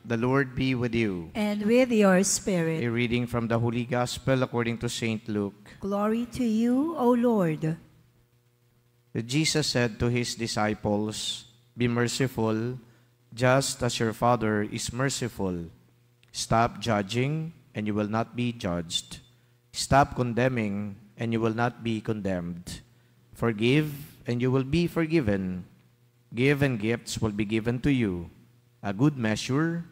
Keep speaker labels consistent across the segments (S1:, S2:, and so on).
S1: The Lord be with you.
S2: And with your
S1: A
S2: spirit.
S1: reading from the Holy Gospel according to St. Luke.
S2: Glory to you, O Lord.
S1: Jesus said to his disciples, "Be merciful, just as your Father is merciful. Stop judging, and you will not be judged. Stop condemning, and you will not be condemned. Forgive, and you will be forgiven. Give, and gifts will be given to you. A good measure,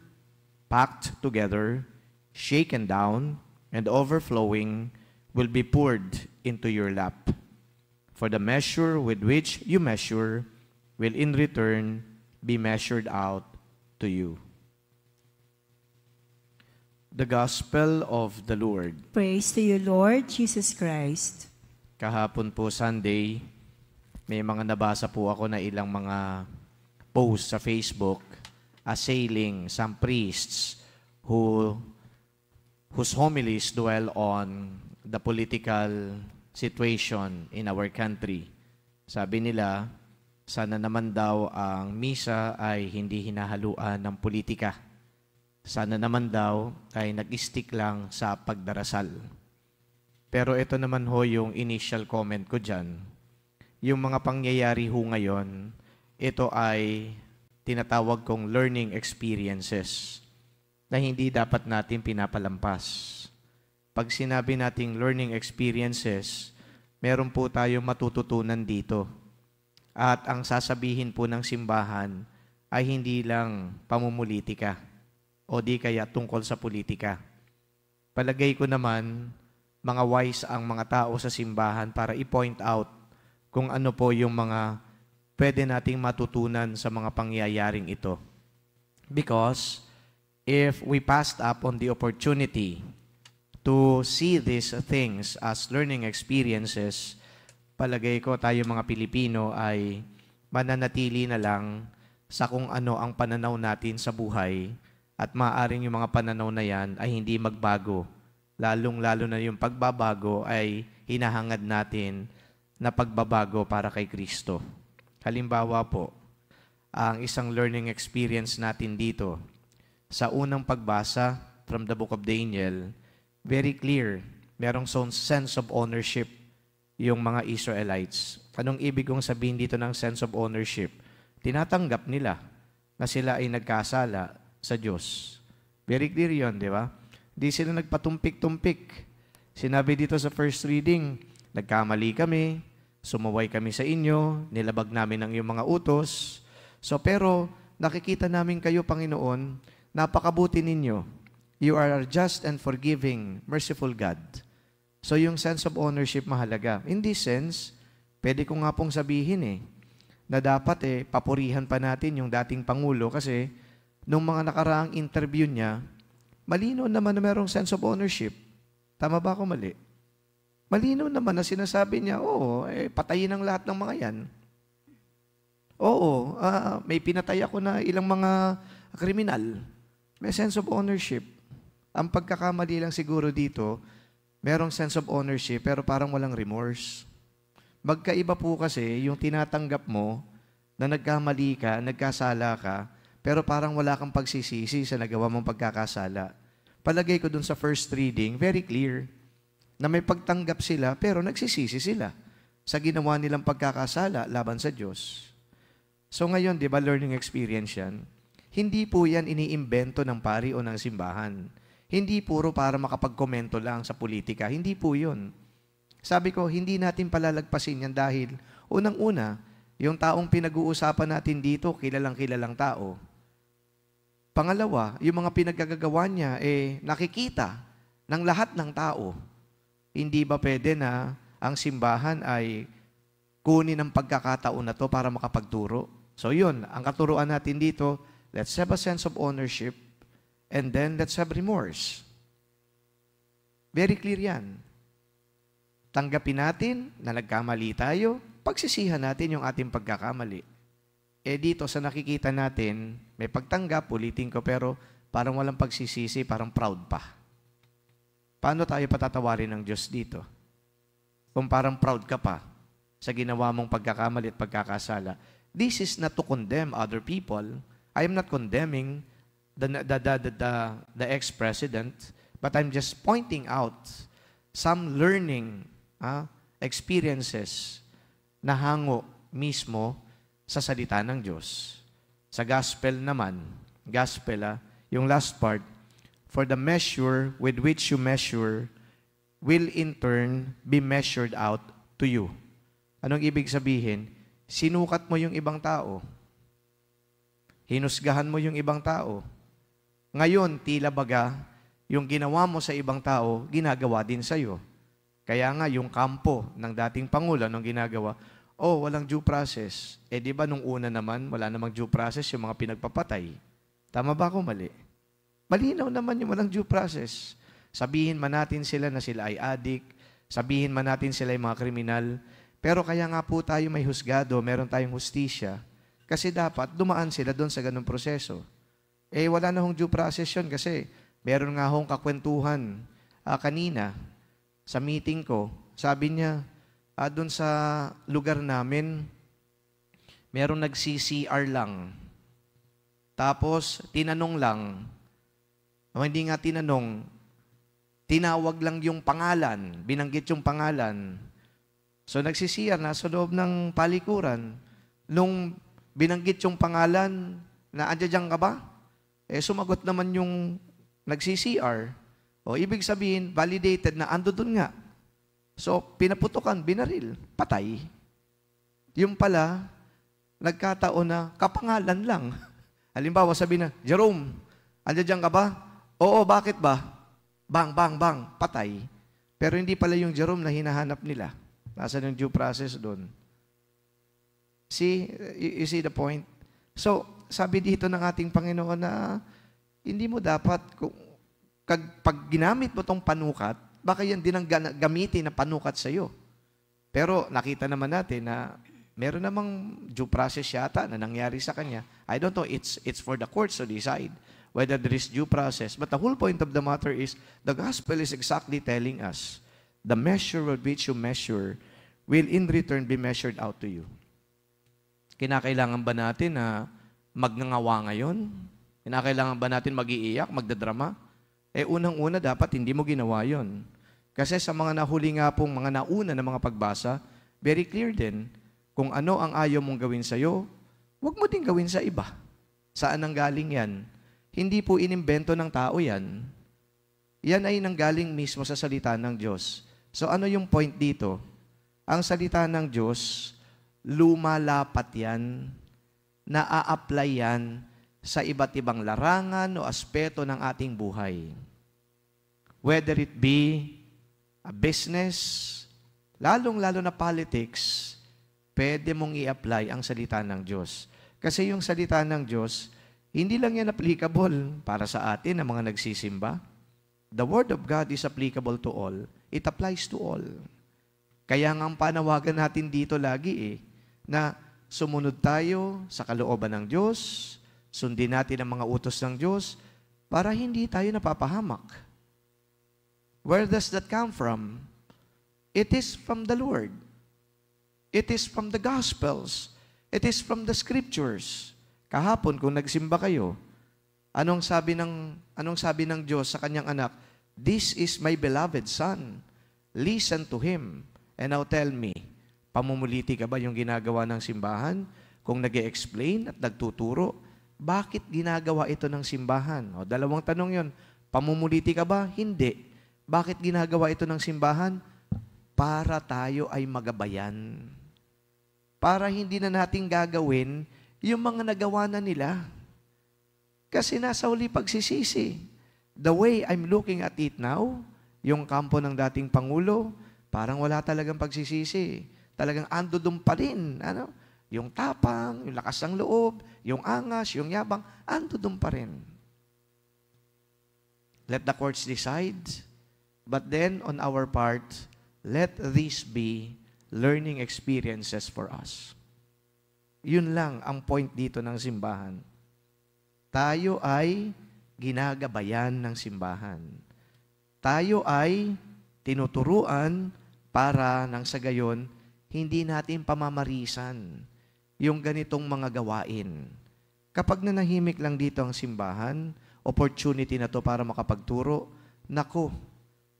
S1: packed together, shaken down, and overflowing, will be poured into your lap. For the measure with which you measure will in return be measured out to you." The Gospel of the Lord.
S2: Praise to you, Lord Jesus Christ.
S1: Kahapon po Sunday, may mga nabasa po ako na ilang mga posts sa Facebook assailing some priests whose homilies dwell on the political situation in our country. Sabi nila, sana naman daw ang misa ay hindi hinahaluan ng politika. Sana naman daw ay nag-stick lang sa pagdarasal. Pero ito naman ho yung initial comment ko dyan. Yung mga pangyayari ho ngayon, ito ay tinatawag kong learning experiences na hindi dapat natin pinapalampas. Pag sinabi nating learning experiences, meron po tayong matututunan dito. At ang sasabihin po ng simbahan ay hindi lang pamumulitika o di kaya tungkol sa politika. Palagay ko naman, mga wise ang mga tao sa simbahan para i-point out kung ano po yung mga pwede nating matutunan sa mga pangyayaring ito. Because if we passed up on the opportunity to see these things as learning experiences, palagay ko tayo mga Pilipino ay mananatili na lang sa kung ano ang pananaw natin sa buhay at maaaring yung mga pananaw na yan ay hindi magbago. Lalong-lalo na yung pagbabago ay hinahangad natin na pagbabago para kay Kristo. Halimbawa po, ang isang learning experience natin dito, sa unang pagbasa from the book of Daniel, very clear, merong sense of ownership yung mga Israelites. Anong ibig kong sabihin dito ng sense of ownership? Tinatanggap nila na sila ay nagkasala sa Diyos. Very clear yun, di ba? Di sila nagpatumpik-tumpik. Sinabi dito sa first reading, nagkamali kami, sumuway kami sa inyo, nilabag namin ang iyong mga utos. So, pero nakikita namin kayo, Panginoon, napakabuti ninyo. You are just and forgiving, merciful God. So, yung sense of ownership mahalaga. In this sense, pwede ko nga pong sabihin na dapat papurihan pa natin yung dating Pangulo kasi nung mga nakaraang interview niya, malino naman na merong sense of ownership. Tama ba ako mali? Malino naman na sinasabi niya, patayin ang lahat ng mga yan. Oo, may pinatay ako na ilang mga kriminal. May sense of ownership. Ang pagkakamali lang siguro dito, merong sense of ownership pero parang walang remorse. Magkaiba po kasi yung tinatanggap mo na nagkamali ka, nagkasala ka, pero parang wala kang pagsisisi sa nagawa mong pagkakasala. Palagay ko dun sa first reading, very clear, na may pagtanggap sila, pero nagsisisi sila sa ginawa nilang pagkakasala laban sa Diyos. So ngayon, di ba, learning experience yan? Hindi po yan iniimbento ng pari o ng simbahan. Hindi puro para makapagkomento lang sa politika. Hindi po yun. Sabi ko, hindi natin palalagpasin yan dahil, unang-una, yung taong pinag-uusapan natin dito, kilalang tao. Pangalawa, yung mga pinagagagawa niya, nakikita ng lahat ng tao. Hindi ba pwede na ang simbahan ay kunin ang pagkakataon na to para makapagturo? So yun, ang katuruan natin dito, let's have a sense of ownership and then let's have remorse. Very clear yan. Tanggapin natin na nagkamali tayo, pagsisihan natin yung ating pagkakamali. Dito sa nakikita natin, may pagtanggap, ulitin ko, pero parang walang pagsisisi, parang proud pa. Paano tayo patatawarin ng Diyos dito? Kung parang proud ka pa sa ginawa mong pagkakamali at pagkakasala. This is not to condemn other people. I am not condemning the ex-president, but I'm just pointing out some learning experiences na hango mismo sa salita ng Diyos. Sa gospel naman, yung last part, for the measure with which you measure will in turn be measured out to you. Anong ibig sabihin? Sinukat mo yung ibang tao. Hinusgahan mo yung ibang tao. Ngayon, tila baga, yung ginawa mo sa ibang tao, ginagawa din sa'yo. Kaya nga, yung kampo ng dating Pangulo, nung ginagawa, walang due process. Di ba nung una naman, wala namang due process yung mga pinagpapatay? Tama ba ako mali? Malinaw naman yung walang due process. Sabihin man natin sila na sila ay addict, sabihin man natin sila ay mga kriminal, pero kaya nga po tayo may husgado, meron tayong hustisya, kasi dapat dumaan sila doon sa ganung proseso. Wala na hong due process yun kasi meron nga hong kakwentuhan kanina sa meeting ko. Sabi niya, doon sa lugar namin, meron nag-CCR lang. Tapos, tinanong lang. Hindi nga tinanong, tinawag lang yung pangalan, binanggit yung pangalan. So, nag-CCR na sa loob ng palikuran. Nung binanggit yung pangalan, na andyan ka ba? Sumagot naman yung nag-CCR. Ibig sabihin, validated na ando dun nga. So, pinaputukan, binaril, patay. Yung pala, nagkataon na kapangalan lang. Halimbawa, sabi na, Jerome, andyan ka ba? Oo, bakit ba? Bang, bang, bang, patay. Pero hindi pala yung Jerome na hinahanap nila. Nasaan yung due process doon? See, you see the point? So, sabi dito ng ating Panginoon na hindi mo dapat, pag ginamit mo tong panukat, baka yan din ang gamitin na panukat sa iyo. Pero nakita naman natin na meron namang due process yata na nangyari sa kanya. I don't know, it's for the courts to decide whether there is due process. But the whole point of the matter is, the gospel is exactly telling us, the measure with which you measure will in return be measured out to you. Kinakailangan ba natin na magngangawa ngayon? Kinakailangan ba natin mag-iiyak, magdadrama? Unang-una dapat hindi mo ginawa yon. Kasi sa mga nahuli nga pong mga nauna na mga pagbasa, very clear din, kung ano ang ayaw mong gawin sa'yo, huwag mo din gawin sa iba. Saan ang galing yan? Hindi po inimbento ng tao yan. Yan ay nanggaling mismo sa salita ng Diyos. So ano yung point dito? Ang salita ng Diyos, lumalapat yan, naa-apply yan sa iba't ibang larangan o aspeto ng ating buhay. Whether it be a business, lalong-lalo na politics, pwede mong i-apply ang salita ng Diyos. Kasi yung salita ng Diyos, hindi lang yan applicable para sa atin na mga nagsisimba. The Word of God is applicable to all. It applies to all. Kaya nga ang panawagan natin dito lagi na sumunod tayo sa kalooban ng Diyos, sundin natin ang mga utos ng Diyos para hindi tayo napapahamak. Where does that come from? It is from the Lord. It is from the Gospels. It is from the Scriptures. Kahapon, kung nagsimba kayo, anong sabi ng Diyos sa kanyang anak? This is my beloved Son. Listen to Him. And now tell me, pamumuliti ka ba yung ginagawa ng simbahan? Kung nag-e-explain at nagtuturo, bakit ginagawa ito ng simbahan? Dalawang tanong yon. Pamumuliti ka ba? Hindi. Bakit ginagawa ito ng simbahan? Para tayo ay magabayan. Para hindi na natin gagawin yung mga nagawa na nila. Kasi nasa huli pagsisisi. The way I'm looking at it now, yung kampo ng dating Pangulo, parang wala talagang pagsisisi. Talagang ando doon pa rin. Yung tapang, yung lakas ng loob, yung angas, yung yabang, ando doon pa rin. Let the courts decide. But then, on our part, let these be learning experiences for us. Yun lang ang point dito ng simbahan. Tayo ay ginagabayan ng simbahan. Tayo ay tinuturuan para nang sa gayon, hindi natin pamamarisan yung ganitong mga gawain. Kapag nanahimik lang dito ang simbahan, opportunity na to para makapagturo. Nako,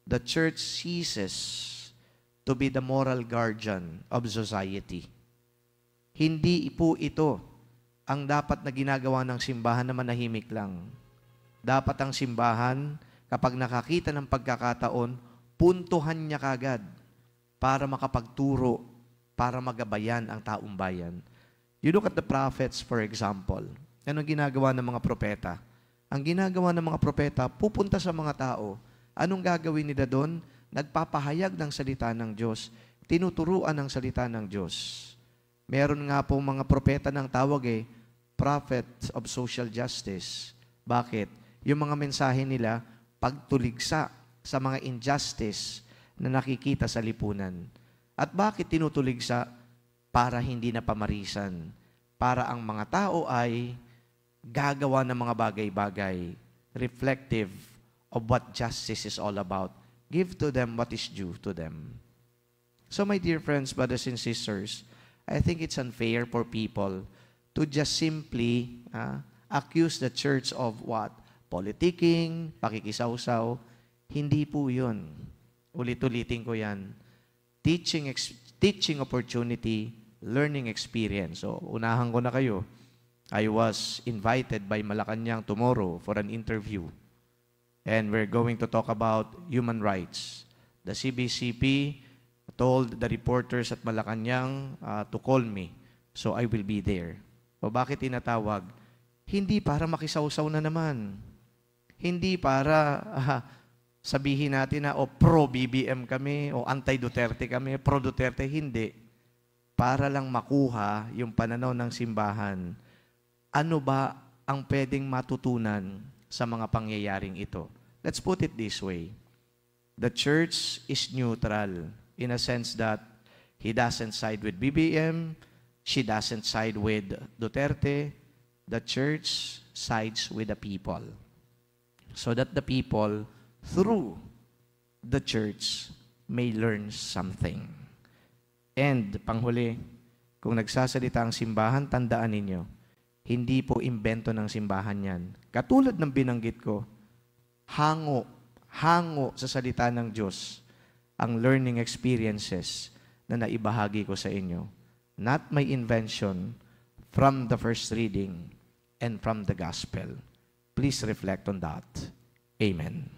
S1: the church ceases to be the moral guardian of society. Hindi po ito ang dapat na ginagawa ng simbahan na manahimik lang. Dapat ang simbahan, kapag nakakita ng pagkakataon, puntuhan niya kagad para makapagturo, para magabayan ang taong bayan. You look at the prophets, for example. Anong ginagawa ng mga propeta? Ang ginagawa ng mga propeta, pupunta sa mga tao. Anong gagawin nila doon? Nagpapahayag ng salita ng Diyos. Tinuturuan ng salita ng Diyos. Meron nga po mga propeta ng tawag prophets of social justice. Bakit? Yung mga mensahe nila, pagtuligsa sa mga injustice na nakikita sa lipunan. At bakit tinutuligsa? Para hindi na pamarisan. Para ang mga tao ay gagawa ng mga bagay-bagay reflective of what justice is all about. Give to them what is due to them. So my dear friends, brothers and sisters, I think it's unfair for people to just simply accuse the church of what? Politicking, pakikisawsaw. Hindi po yun. Ulit-ulitin ko yan. Teaching opportunity, learning experience. So, unahan ko na kayo. I was invited by Malacanang tomorrow for an interview. And we're going to talk about human rights. The CBCP told the reporters at Malacanang to call me. So, I will be there. O bakit tinatawag? Hindi para makisawsaw na naman. Hindi para sabihin natin na pro-BBM kami, o anti-Duterte kami, pro-Duterte. Hindi. Para lang makuha yung pananaw ng simbahan. Ano ba ang pwedeng matutunan sa mga pangyayaring ito? Let's put it this way. The church is neutral in a sense that he doesn't side with BBM, she doesn't side with Duterte. The church sides with the people. So that the people, through the church, may learn something. And, panghuli, kung nagsasalita ang simbahan, tandaan ninyo, hindi po imbento ng simbahan yan. Katulad ng binanggit ko, hango sa salita ng Diyos ang learning experiences na naibahagi ko sa inyo. Not my invention, from the first reading and from the gospel. Please reflect on that. Amen.